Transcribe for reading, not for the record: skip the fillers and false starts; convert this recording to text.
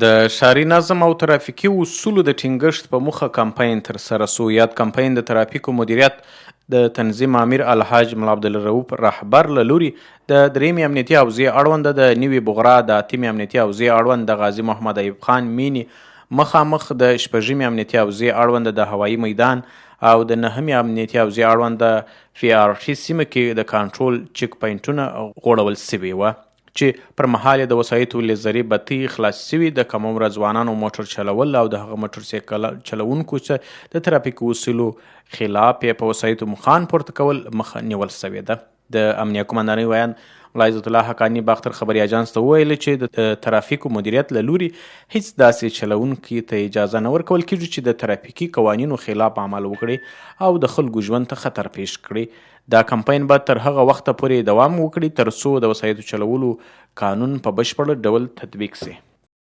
د ښاري نظم او ترافیکي اصولو د ټینګښت په موخه کمپاین ترسره سو. یاد کمپاین د ترافیکو مدیریت د تنظیم امیر الحاج ملا عبدالرؤف رهبر له لوري د 3 امنیتي حوزې اړوند د نوي بغرا، د 8 امنیتي حوزې اړوند د غازي محمد ایوب خان مینی، مخامخ د 6 امنیتي حوزې اړوند د هوایي میدان او د 9 امنیتي حوزې اړوند د PRT سیمه کې د کنټرول چک پاینټونه غوړول سوي وه، چې پر مهال یې د وسایطو لیزري بطۍ خلاصې سوي. د کم عمره ځوانانو موټر چلول او د هغه موټر سایکل چلوونکو چې د ترافیکي اصولو خلاف یې په وسایطو مخان پورته کول مخه نیول سوې ده. د امنیه قمندانۍ ویان ملا عزت الله حقاني باختر خبري اجانس ته وویل چې د ترافیکو مدیریت له لوري هیڅ داسې چلوونکي ته اجازه نه ورکول کیږي چې د ترافیکي قوانینو خلاف عمل وکړي او د خلکو ژوند ته خطر پیښ کړي. دا کمپاین به تر هغه وخته پورې دوام وکړي تر څو د وسایطو چلولو قانون په بشپړ ډول تطبیق سي.